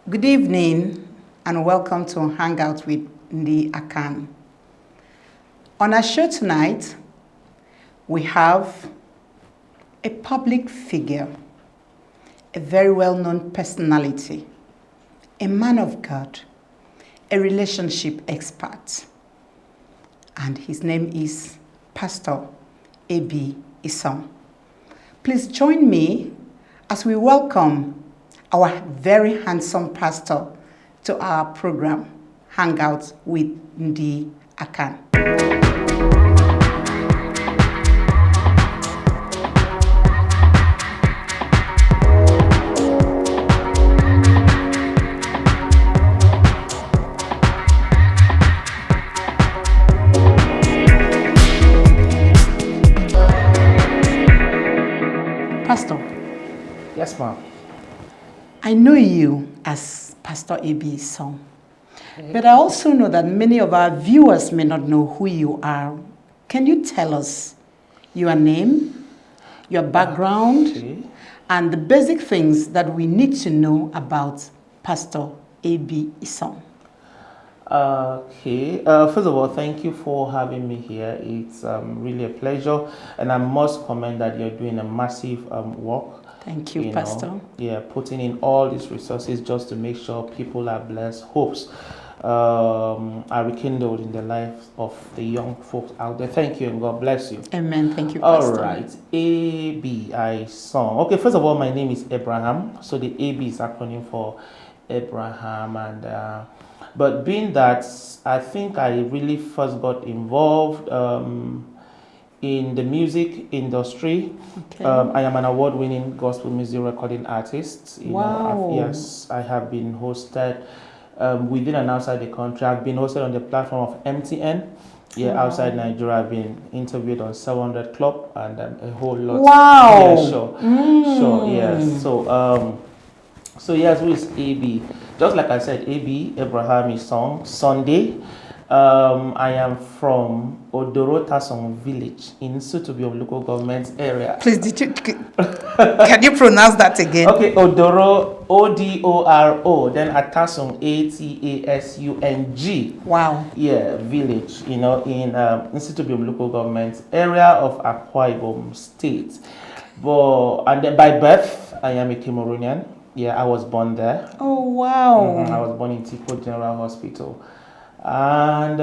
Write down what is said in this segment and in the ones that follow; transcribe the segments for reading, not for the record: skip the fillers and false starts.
Good evening and welcome to Hangout with Ndy Akan. On our show tonight, we have a public figure, a very well-known personality, a man of God, a relationship expert, and his name is Pastor A.B. Isong. Please join me as we welcome our very handsome pastor to our program, Hangout with Ndy Akan. Pastor. Yes, ma'am. I know you as Pastor A.B. Isong, but I also know that many of our viewers may not know who you are. Can you tell us your name, your background, and the basic things that we need to know about Pastor A.B. Isong? Okay. First of all, thank you for having me here. It's really a pleasure, and I must comment that you're doing a massive work. Thank you, Pastor. Putting in all these resources just to make sure people are blessed, hopes are rekindled in the lives of the young folks out there. Thank you, and God bless you. Amen. Thank you, Pastor. All right. A.B. Isong. Okay, first of all, my name is Abraham. So the A.B. is acronym for Abraham, and but being that I think I really first got involved in the music industry. Okay. I am an award-winning gospel music recording artist. Wow. Yes, I have been hosted within and outside the country. I've been hosted on the platform of MTN. Yeah, wow. Outside Nigeria, I've been interviewed on 700 Club and a whole lot. Wow. Yeah, sure. Sure, yes. So yes, who is A.B.? Just like I said, A.B. Abraham Isong, Sunday. I am from Odoro village in Sutubiom local government area. Please, can you pronounce that again? Okay, Odoro, O-D-O-R-O, then Atasung, A-T-A-S-U-N-G. Wow. Yeah, village, in Sutubiom local government area of Akwa Ibom State. And then by birth, I am a Cameroonian. Yeah, I was born there. Oh, wow. I was born in Tipo General Hospital. And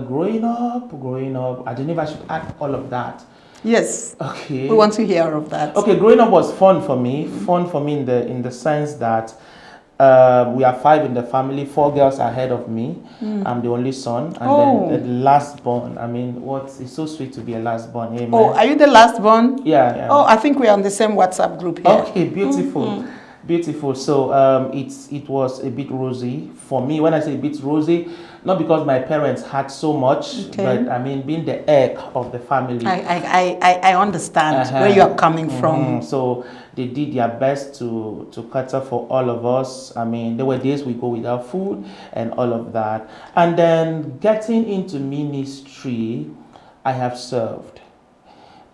growing up, I don't know if I should add all of that. Yes. Okay. We want to hear of that. Okay, growing up was fun for me. Fun for me in the sense that we are 5 in the family, 4 girls ahead of me. I'm the only son, and then the last born. I mean, it's so sweet to be a last born. Amen. Oh, are you the last born? Yeah. Oh, I think we're on the same WhatsApp group here. Okay, beautiful. Beautiful. So it was a bit rosy for me. When I say a bit rosy, not because my parents had so much, but I mean being the egg of the family. I understand where you are coming from. So they did their best to cater for all of us. I mean, there were days we go without food and all of that. And then getting into ministry, I have served.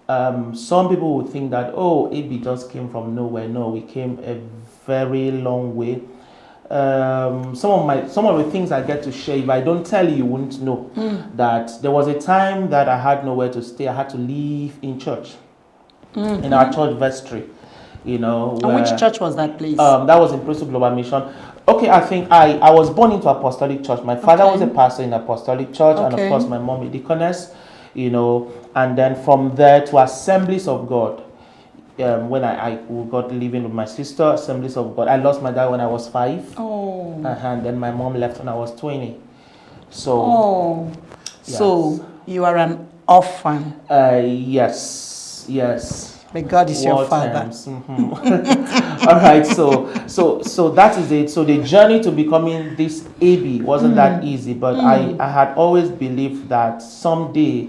Some people would think that, A.B. just came from nowhere. No, we came a very long way. Some of the things I get to share, if I don't tell you, you wouldn't know. That there was a time that I had nowhere to stay. I had to live in church, in our church vestry. And which church was that, please? That was in Principal Global Mission. Okay, I think I was born into apostolic church. My father was a pastor in apostolic church, and of course my mom a deaconess. And then from there to Assemblies of God. When I got living with my sister, Assemblies of God. I lost my dad when I was 5. And then my mom left when I was 20. So. Yes. So you are an orphan. Yes. But God is your father. All right. So that is it. So the journey to becoming this A.B. wasn't that easy, but I had always believed that someday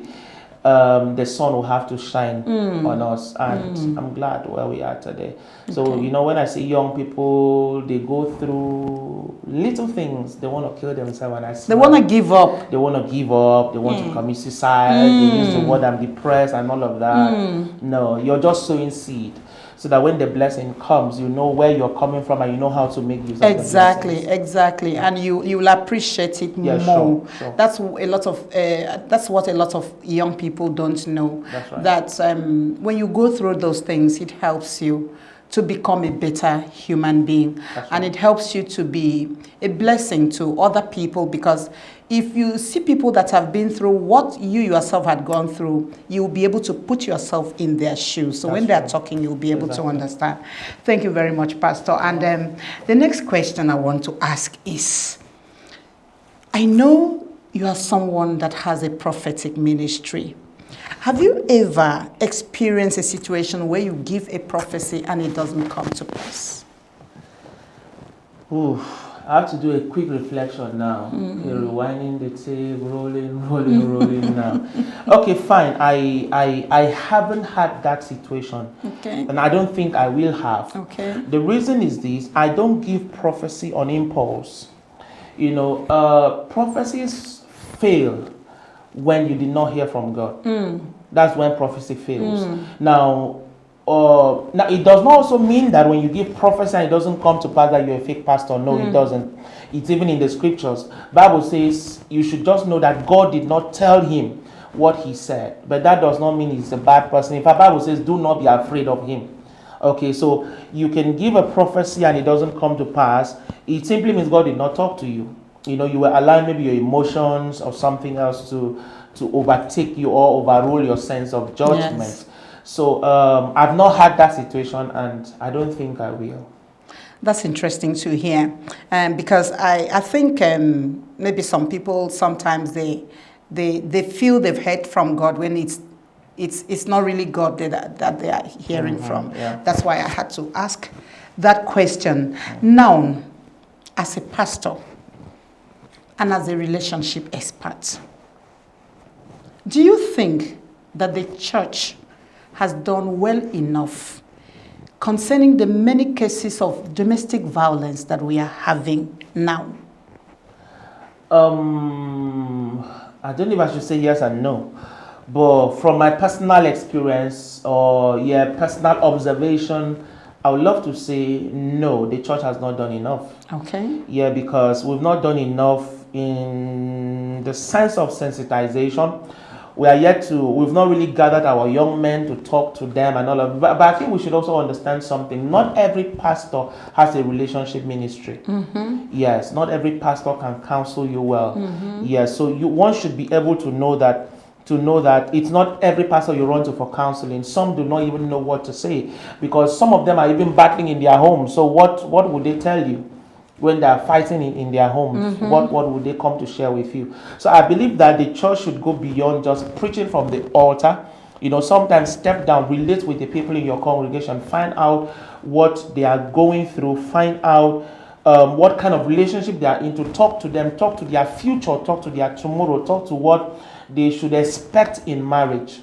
the sun will have to shine on us, and I'm glad where we are today. So when I see young people, they go through little things, they want to kill themselves, and they want to give up. They want to give up. They want to commit suicide. They use the word "I'm depressed" and all of that. No, you're just sowing seed. so that when the blessing comes, you know where you're coming from and you know how to make use of the blessings. Exactly, and you'll appreciate it Yeah, more. sure. That's what a lot of young people don't know. That's right. That when you go through those things, it helps you to become a better human being. That's And right. it helps you to be a blessing to other people, because if you see people that have been through what you yourself had gone through, you'll be able to put yourself in their shoes. So when they're talking, you'll be able to understand. Thank you very much, Pastor. And the next question I want to ask is, I know you are someone that has a prophetic ministry. Have you ever experienced a situation where you give a prophecy and it doesn't come to pass? Ooh, I have to do a quick reflection now. Okay, rewinding the tape, rolling now. Okay, fine. I haven't had that situation. Okay. And I don't think I will have. Okay. The reason is this: I don't give prophecy on impulse. Prophecies fail when you did not hear from God. That's when prophecy fails. Now, it does not also mean that when you give prophecy and it doesn't come to pass that you're a fake pastor. No, it doesn't. It's even in the scriptures. Bible says you should just know that God did not tell him what he said. But that does not mean he's a bad person. In fact, Bible says do not be afraid of him. Okay, so you can give a prophecy and it doesn't come to pass. It simply means God did not talk to you. You were allowing maybe your emotions or something else to overtake you or overrule your sense of judgment. Yes. So I've not had that situation, and I don't think I will. That's interesting to hear, because I think maybe some people sometimes they feel they've heard from God when it's not really God that they are hearing from. Yeah. That's why I had to ask that question. Now, as a pastor and as a relationship expert, do you think that the church has done well enough concerning the many cases of domestic violence that we are having now? I don't know if I should say yes and no, but from my personal experience or personal observation, I would love to say no, the church has not done enough. Okay. Yeah, because we've not done enough in the sense of sensitization. We've not really gathered our young men to talk to them and all of that. But I think we should also understand something. Not every pastor has a relationship ministry. Yes, not every pastor can counsel you well. Yes, so one should be able to know that it's not every pastor you run to for counseling. Some do not even know what to say, because some of them are even battling in their homes. So what would they tell you when they are fighting in their homes? What would they come to share with you? So I believe that the church should go beyond just preaching from the altar. Sometimes step down, relate with the people in your congregation, find out what they are going through, find out what kind of relationship they are into, talk to them, talk to their future, talk to their tomorrow, talk to what they should expect in marriage.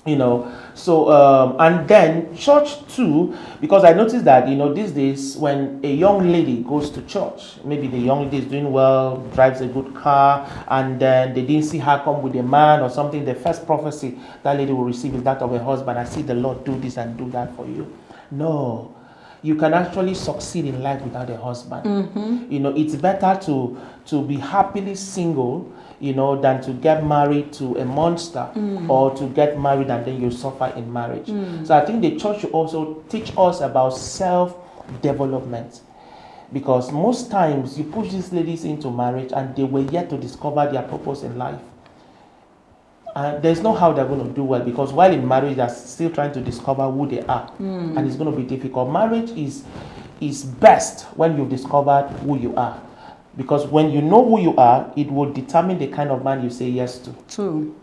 And then church too, because I noticed that these days when a young lady goes to church, maybe the young lady is doing well, drives a good car, and then they didn't see her come with a man or something, the first prophecy that lady will receive is that of a husband. I see the Lord do this and do that for you. No, you can actually succeed in life without a husband. It's better to be happily single than to get married to a monster, or to get married and then you suffer in marriage. So I think the church should also teach us about self-development, because most times you push these ladies into marriage and they were yet to discover their purpose in life. And there's no how they're going to do well, because while in marriage they're still trying to discover who they are, and it's going to be difficult. Marriage is best when you've discovered who you are. Because when you know who you are, it will determine the kind of man you say yes to. True.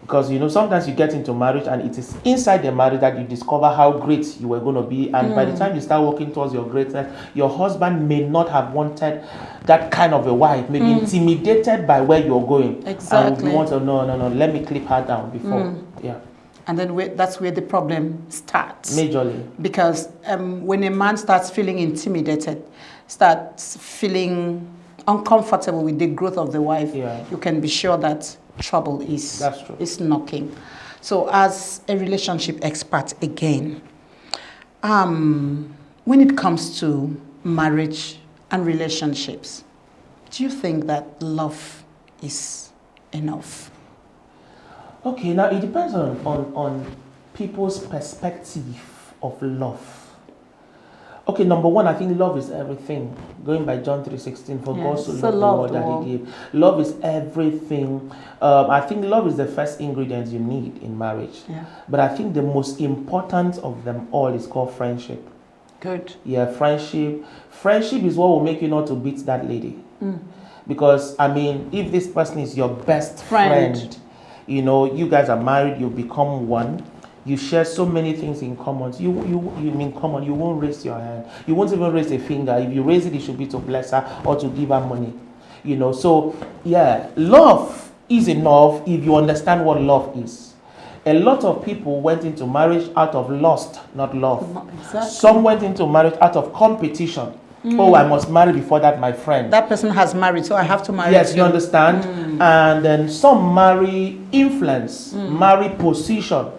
Because sometimes you get into marriage and it is inside the marriage that you discover how great you were going to be. And by the time you start working towards your greatness, your husband may not have wanted that kind of a wife, maybe intimidated by where you're going. Exactly. And you want to, no, let me clip her down before. Yeah. And then that's where the problem starts. Majorly. Because when a man starts feeling intimidated, starts feeling uncomfortable with the growth of the wife, you can be sure that trouble is knocking. So as a relationship expert again, When it comes to marriage and relationships, do you think that love is enough? Okay, now it depends on people's perspective of love. Okay, number one, I think love is everything. Going by John 3:16, for God so loved the world that He gave. Love is everything. I think love is the first ingredient you need in marriage. Yeah. But I think the most important of them all is called friendship. Good. Yeah, friendship. Friendship is what will make you not to beat that lady. Because, I mean, if this person is your best friend, you know, you guys are married, you become one. You share so many things in common. You mean common. You won't raise your hand. You won't even raise a finger. If you raise it, it should be to bless her or to give her money. You know. So yeah, love is enough if you understand what love is. A lot of people went into marriage out of lust, not love. Exactly. Some went into marriage out of competition. Oh, I must marry before that, my friend. That person has married, so I have to marry. Yes, you understand. And then some marry influence, marry position.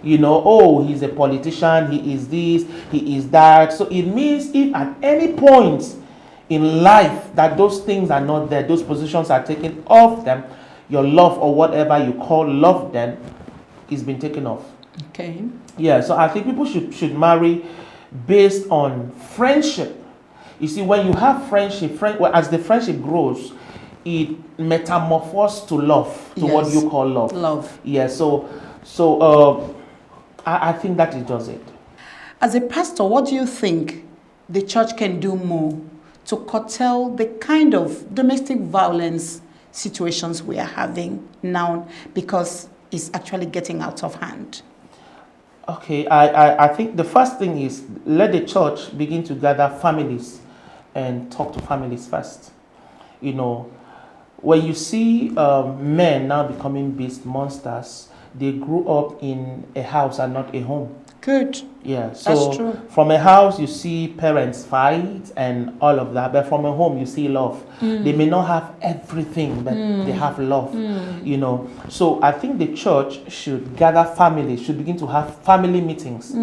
You know, oh, he's a politician, he is this, he is that. So it means if at any point in life that those things are not there, those positions are taken off them, your love or whatever you call love then is been taken off. Okay. Yeah, so I think people should marry based on friendship. You see, when you have friendship, as the friendship grows, it metamorphoses to love, to what you call love. Love. Yeah, so I think that it does it. As a pastor, what do you think the church can do more to curtail the kind of domestic violence situations we are having now, because it's actually getting out of hand? Okay, I think the first thing is let the church begin to gather families and talk to families first. You know, when you see men now becoming beast monsters, they grew up in a house and not a home. Good. Yeah, so that's true. From a house you see parents fight and all of that, but from a home you see love. They may not have everything, but they have love. You know, so I think the church should gather families, should begin to have family meetings.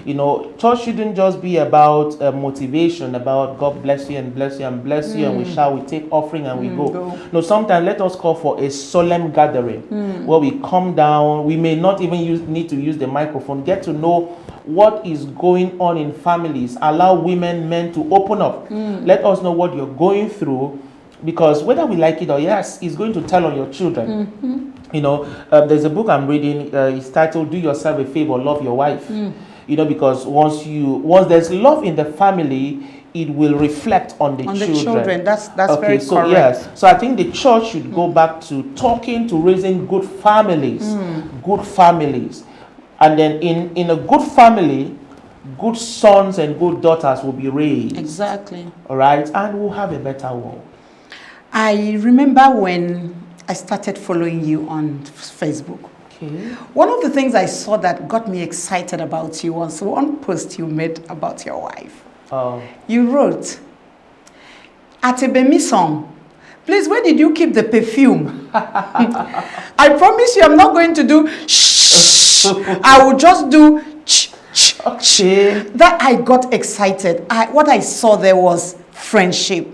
You know, church shouldn't just be about motivation, about God bless you and bless you and bless you, and we shout, we take offering and we go. No, sometimes let us call for a solemn gathering where we come down. We may not even need to use the microphone. Get to know what is going on in families. Allow women, men to open up. Let us know what you're going through, because whether we like it or yes, it's going to tell on your children. You know, there's a book I'm reading. It's titled "Do Yourself a Favor, Love Your Wife." You know, because once there's love in the family, it will reflect on the children. That's okay, very so correct. yes, so I think the church should go back to talking to raising good families, good families. And then in a good family, good sons and good daughters will be raised. Exactly. All right? And we'll have a better world. I remember when I started following you on Facebook. Okay. One of the things I saw that got me excited about you was one post you made about your wife. Oh. You wrote, Isong, please, where did you keep the perfume? I promise you I'm not going to do shh. I will just do okay. That I got excited. What I saw there was friendship.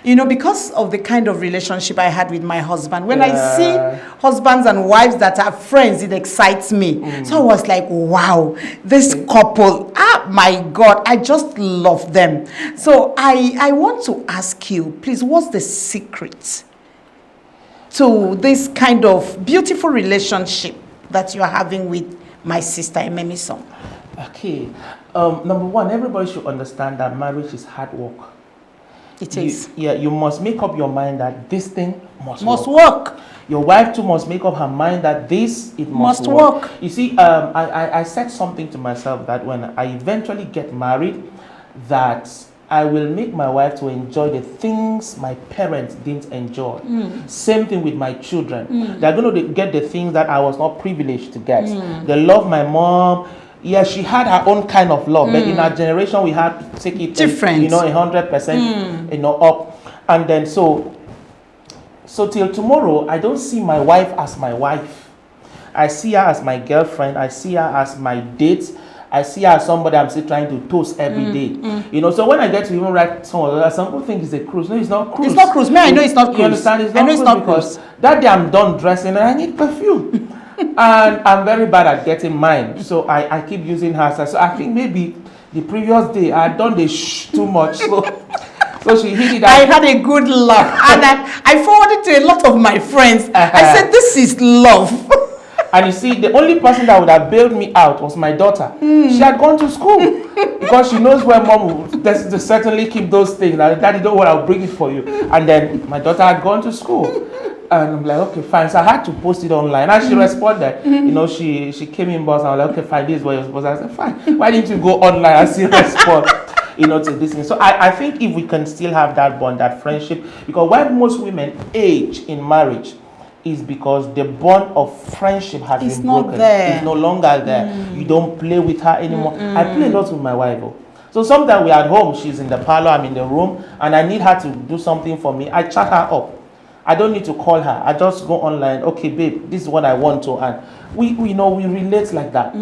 You know, because of the kind of relationship I had with my husband. When I see husbands and wives that are friends, it excites me. So I was like, wow, this couple, my God, I just love them. So I want to ask you, please, what's the secret to this kind of beautiful relationship that you are having with my sister, Isong? Okay. Number one, everybody should understand that marriage is hard work. It is. You must make up your mind that this thing must work. Your wife too must make up her mind that it must work. You see, I said something to myself that when I eventually get married, that I will make my wife to enjoy the things my parents didn't enjoy. Same thing with my children. They're going to get the things that I was not privileged to get. They love my mom. Yeah, she had her own kind of love, but in our generation we had to take it different, 100%, up. And then so till tomorrow, I don't see my wife as my wife. I see her as my girlfriend. I see her as my date. I see her as somebody I'm still trying to toast every day. You know, so when I get to even write some people think it's a cruise. No, it's not cruise. It's not cruise. I know it's not cruise. You understand? It's not I know it's cruise not because cruise. that day I'm done dressing and I need perfume. And I'm very bad at getting mine. So I keep using her. So I think maybe the previous day I had done the too much. So she hit it out. I had a good love. And I forwarded to a lot of my friends. I said, this is love. And you see, the only person that would have bailed me out was my daughter. She had gone to school because she knows where mom will certainly keep those things. Now, Daddy, don't worry, I'll bring it for you. And then my daughter had gone to school. And I'm like, okay, fine. So I had to post it online. And she responded. You know, she came in boss and I was like, okay, fine, this is what you're supposed to. I said, fine. Why didn't you go online and still respond? You know, to this thing. So I think if we can still have that bond, that friendship, because why most women age in marriage is because the bond of friendship has been broken. There. It's no longer there. You don't play with her anymore. I play a lot with my wife. So sometimes we're at home, she's in the parlor, I'm in the room, and I need her to do something for me. I chat her up. I don't need to call her. I just go online. Okay, babe, this is what I want to. And we know we relate like that.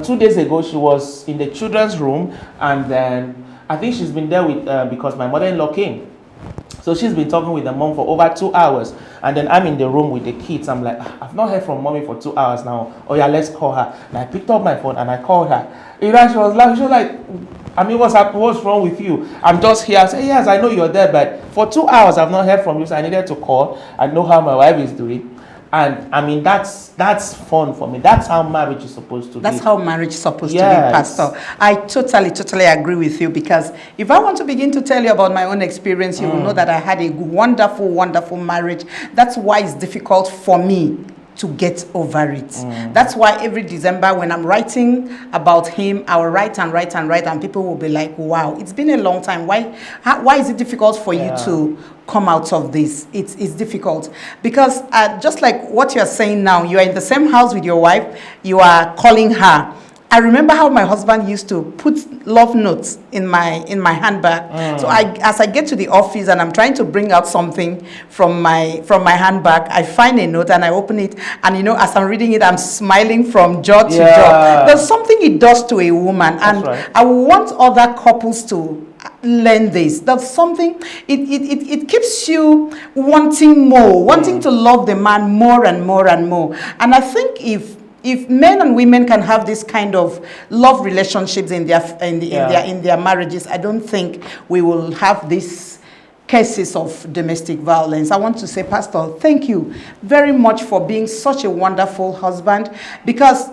2 days ago, she was in the children's room, and then I think she's been there with because my mother-in-law came. So she's been talking with the mom for over 2 hours. And then I'm in the room with the kids. I'm like, I've not heard from mommy for 2 hours now. Oh yeah, let's call her. And I picked up my phone and I called her. You know, she was laughing. She was like, I mean, what's wrong with you? I'm just here. I said, yes, I know you're there, but for 2 hours I've not heard from you. So I needed to call and know how my wife is doing. And I mean, that's fun for me. That's how marriage is supposed to be. That's how marriage is supposed to be, Pastor. I totally agree with you, because if I want to begin to tell you about my own experience, you will know that I had a wonderful marriage. That's why it's difficult for me to get over it. That's why every December when I'm writing about him, I will write and people will be like, wow, it's been a long time. Why is it difficult for you to come out of this? It's difficult because just like what you're saying now, you are in the same house with your wife, you are calling her. I remember how my husband used to put love notes in my handbag. So as I get to the office and I'm trying to bring out something from my handbag, I find a note and I open it, and you know, as I'm reading it, I'm smiling from jaw to jaw. There's something it does to a woman, and I want other couples to learn this. That's something, it keeps you wanting more, wanting to love the man more and more and more. And I think if men and women can have this kind of love relationships in their marriages, I don't think we will have these cases of domestic violence. I want to say, Pastor, thank you very much for being such a wonderful husband, because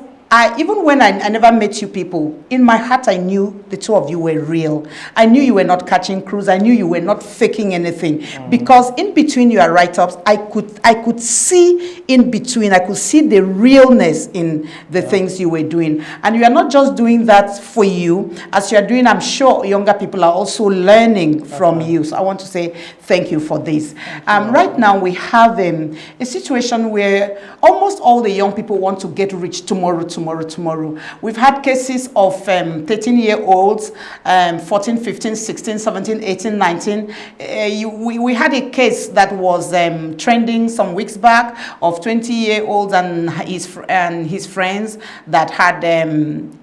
even when I never met you people, in my heart I knew the two of you were real. I knew you were not catching cruise. I knew you were not faking anything. Because in between your write-ups, I could see in between, I could see the realness in the things you were doing. And you are not just doing that for you. As you are doing, I'm sure younger people are also learning from you. So I want to say thank you for this. Right now we have a situation where almost all the young people want to get rich tomorrow. We've had cases of 13-year-olds, 14, 15, 16, 17, 18, 19. We had a case that was trending some weeks back of 20-year-olds and his friends that had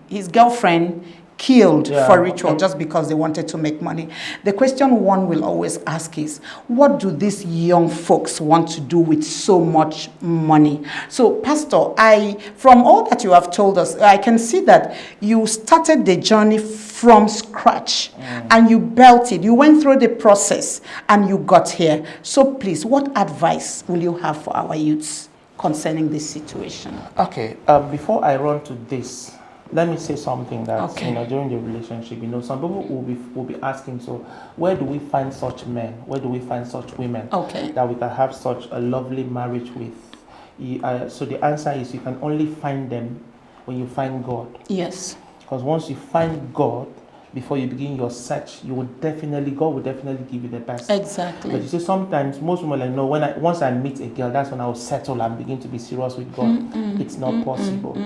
his girlfriend killed for ritual just because they wanted to make money. The question one will always ask is, what do these young folks want to do with so much money? So, Pastor, from all that you have told us, I can see that you started the journey from scratch and you built it. You went through the process and you got here. So please, what advice will you have for our youths concerning this situation? Okay, before I run to this, let me say something that during the relationship, some people will be asking, so where do we find such men? Where do we find such women that we can have such a lovely marriage with? So the answer is, you can only find them when you find God. Yes. Because once you find God, before you begin your search, God will definitely give you the best. Exactly. But you see, sometimes most women are like, no, once I meet a girl, that's when I will settle and begin to be serious with God. It's not possible.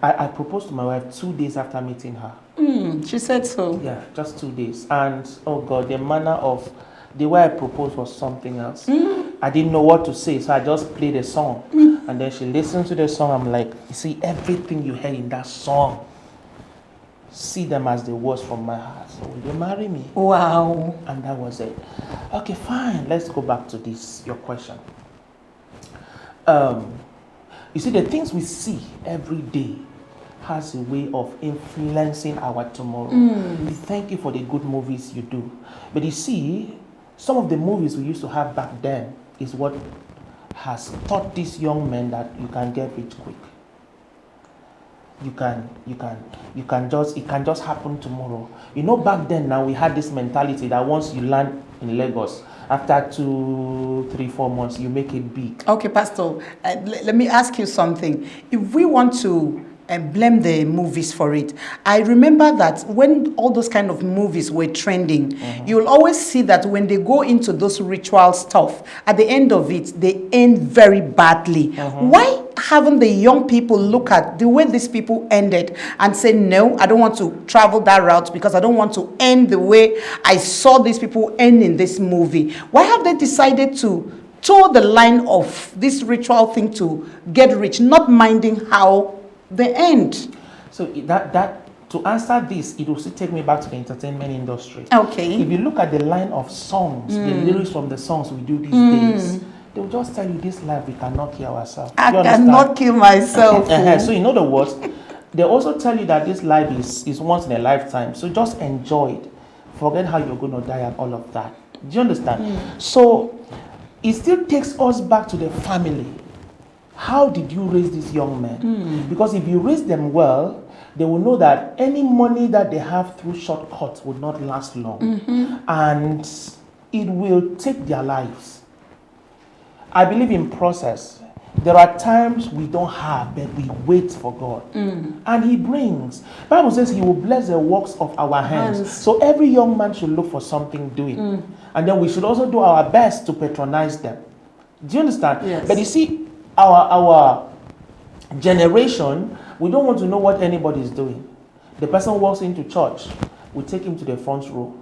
I proposed to my wife 2 days after meeting her. She said so. Yeah, just 2 days. And oh God, the way I proposed was something else. I didn't know what to say, so I just played a song. And then she listened to the song. I'm like, you see, everything you heard in that song see them as the worst from my heart. So will you marry me? Wow. And that was it. Okay, fine. Let's go back to this, your question. You see, the things we see every day has a way of influencing our tomorrow. We thank you for the good movies you do. But you see, some of the movies we used to have back then is what has taught these young men that you can get rich quick. It can just happen tomorrow. You know, back then now we had this mentality that once you land in Lagos, after 2, 3, 4 months, you make it big. Okay, Pastor, let me ask you something. If we want to blame the movies for it, I remember that when all those kind of movies were trending, you'll always see that when they go into those ritual stuff, at the end of it, they end very badly. Why haven't the young people look at the way these people ended and say, no, I don't want to travel that route because I don't want to end the way I saw these people end in this movie? Why have they decided to toe the line of this ritual thing to get rich, not minding how they end? So to answer this, it will still take me back to the entertainment industry. Okay. If you look at the line of songs, the lyrics from the songs we do these days, they'll just tell you this life we cannot kill ourselves. I cannot kill myself. So in other words, they also tell you that this life is once in a lifetime. So just enjoy it. Forget how you're going to die and all of that. Do you understand? So it still takes us back to the family. How did you raise these young men? Because if you raise them well, they will know that any money that they have through shortcuts will not last long. And it will take their lives. I believe in process. There are times we don't have, but we wait for God. And He brings. Bible says He will bless the works of our hands. So every young man should look for something doing. And then we should also do our best to patronize them. Do you understand? Yes. But you see, our generation, we don't want to know what anybody is doing. The person walks into church, we take him to the front row.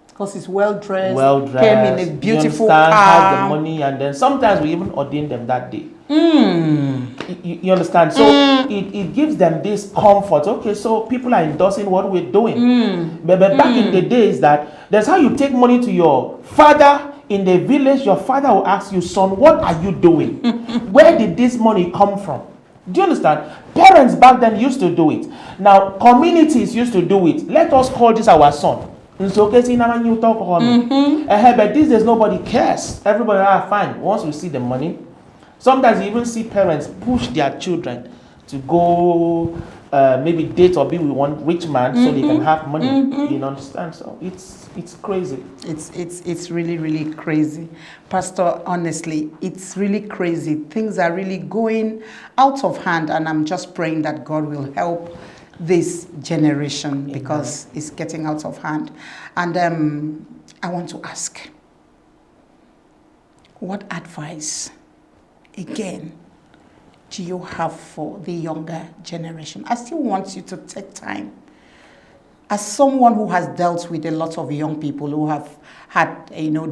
Because he's well-dressed, came in a beautiful car, car, has the money, and then sometimes we even ordain them that day. You understand? So it gives them this comfort. Okay, so people are endorsing what we're doing. But back in the days, that's how you take money to your father in the village. Your father will ask you, son, what are you doing? Where did this money come from? Do you understand? Parents back then used to do it. Now communities used to do it. Let us call this our son. So, but these days nobody cares. Everybody fine. Once we see the money, sometimes you even see parents push their children to go maybe date or be with one rich man so they can have money. You understand? So it's crazy. It's really, really crazy. Pastor, honestly, it's really crazy. Things are really going out of hand, and I'm just praying that God will help this generation because it's getting out of hand. And I want to ask, what advice, again, do you have for the younger generation? I still want you to take time. As someone who has dealt with a lot of young people, who have had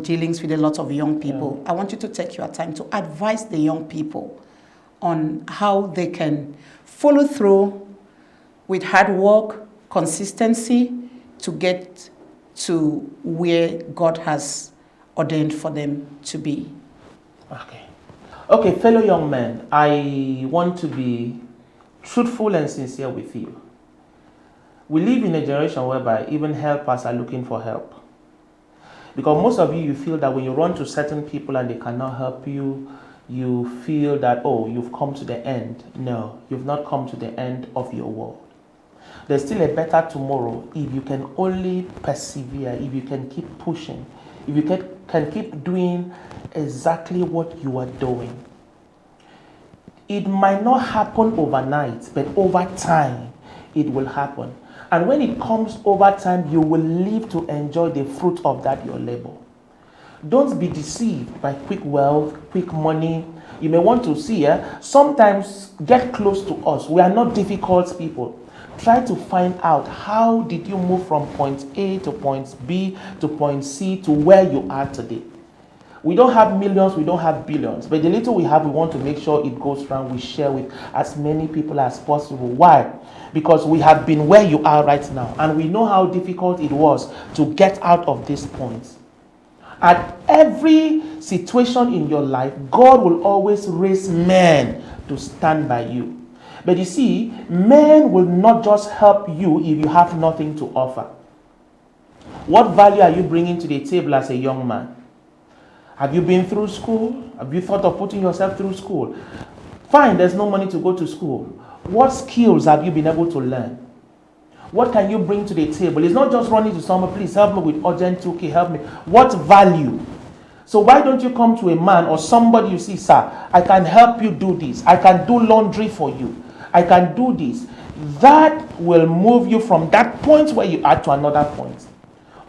dealings with a lot of young people, I want you to take your time to advise the young people on how they can follow through with hard work, consistency, to get to where God has ordained for them to be. Okay, fellow young men, I want to be truthful and sincere with you. We live in a generation whereby even helpers are looking for help. Because most of you feel that when you run to certain people and they cannot help you, you feel that, oh, you've come to the end. No, you've not come to the end of your world. There's still a better tomorrow if you can only persevere, if you can keep pushing, if you can keep doing exactly what you are doing. It might not happen overnight, but over time, it will happen. And when it comes over time, you will live to enjoy the fruit of that your labor. Don't be deceived by quick wealth, quick money. You may want to see, sometimes get close to us. We are not difficult people. Try to find out how did you move from point A to point B to point C to where you are today. We don't have millions, we don't have billions, but the little we have, we want to make sure it goes around, we share with as many people as possible. Why? Because we have been where you are right now, and we know how difficult it was to get out of this point. At every situation in your life, God will always raise men to stand by you. But you see, men will not just help you if you have nothing to offer. What value are you bringing to the table as a young man? Have you been through school? Have you thought of putting yourself through school? Fine, there's no money to go to school. What skills have you been able to learn? What can you bring to the table? It's not just running to someone, please help me with urgent 2K, help me. What value? So why don't you come to a man or somebody you see, sir, I can help you do this. I can do laundry for you. I can do this. That will move you from that point where you are to another point.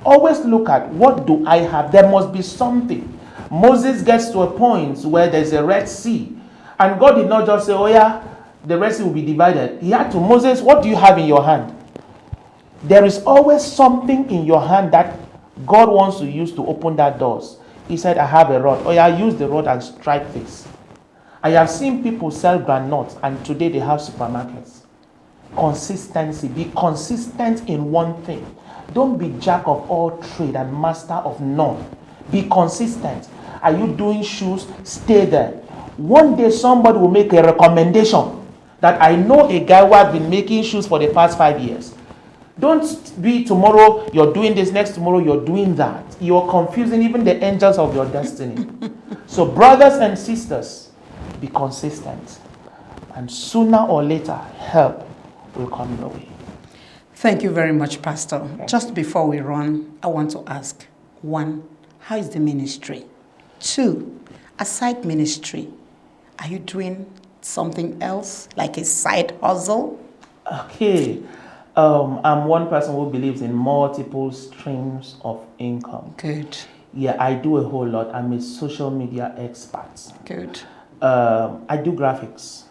Always look at, what do I have? There must be something. Moses gets to a point where there's a Red Sea. And God did not just say, oh yeah, the Red Sea will be divided. He had to, Moses, what do you have in your hand? There is always something in your hand that God wants to use to open that doors. He said, I have a rod. Oh yeah, use the rod and strike this. I have seen people sell granules and today they have supermarkets. Consistency. Be consistent in one thing. Don't be jack of all trade and master of none. Be consistent. Are you doing shoes? Stay there. One day somebody will make a recommendation that I know a guy who has been making shoes for the past 5 years. Don't be tomorrow you're doing this, next tomorrow you're doing that. You're confusing even the angels of your destiny. So brothers and sisters, be consistent. And sooner or later, help will come your way. Thank you very much, Pastor. Just before we run, I want to ask, 1, how is the ministry? 2, aside ministry, are you doing something else, like a side hustle? Okay. I'm one person who believes in multiple streams of income. Good. Yeah, I do a whole lot. I'm a social media expert. Good. I do graphics.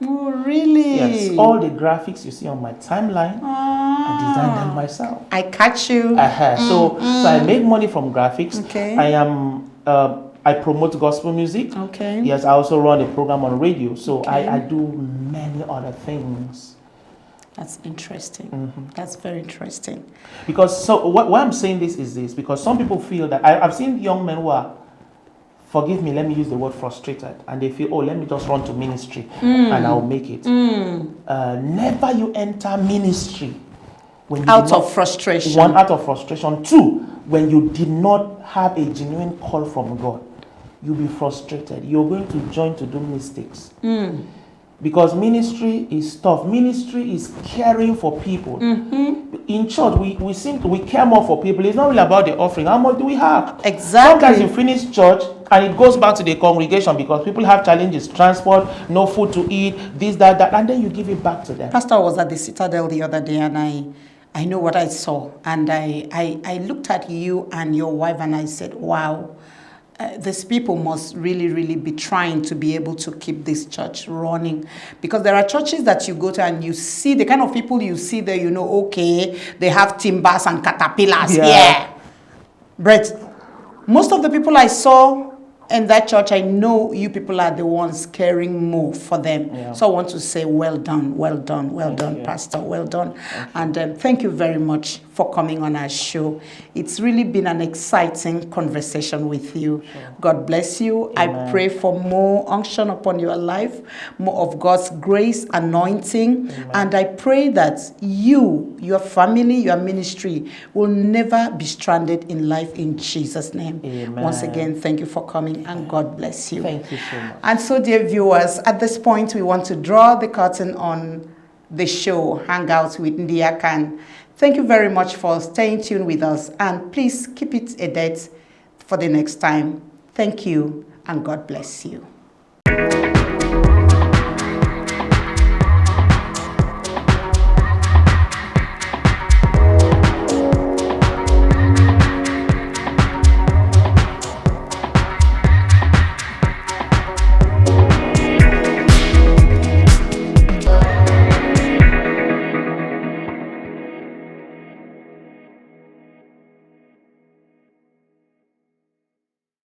Oh, really? Yes, all the graphics you see on my timeline, I design them myself. I catch you. So I make money from graphics. Okay. I promote gospel music. Okay. Yes, I also run a program on radio. So okay. I do many other things. That's interesting. That's very interesting. Because so why I'm saying this is this, because some people feel that I've seen young men who are, forgive me, let me use the word frustrated, and they feel, oh, let me just run to ministry and I'll make it. Never you enter ministry when you out of frustration. 1, out of frustration. 2, when you did not have a genuine call from God, you'll be frustrated. You're going to join to do mistakes. Because ministry is tough. Ministry is caring for people. In church, we care more for people. It's not really about the offering. How much do we have? Exactly. Sometimes you finish church and it goes back to the congregation because people have challenges, transport, no food to eat, this, that, and then you give it back to them. Pastor was at the Citadel the other day, and I know what I saw. And I looked at you and your wife and I said, wow, these people must really, really be trying to be able to keep this church running. Because there are churches that you go to and you see, the kind of people you see there, you know, okay, they have timbers and caterpillars. Yeah. But most of the people I saw in that church, I know you people are the ones caring more for them. Yeah. So I want to say well done, well done, well done, Pastor, well done. And thank you very much for coming on our show. It's really been an exciting conversation with you. Sure. God bless you. Amen. I pray for more unction upon your life, more of God's grace, anointing. Amen. And I pray that you, your family, your ministry will never be stranded in life in Jesus' name. Amen. Once again, thank you for coming and God bless you. Thank you so much. And so, dear viewers, at this point, we want to draw the curtain on the show, Hangout with Ndy Akan. Thank you very much for staying tuned with us, and please keep it a date for the next time. Thank you, and God bless you.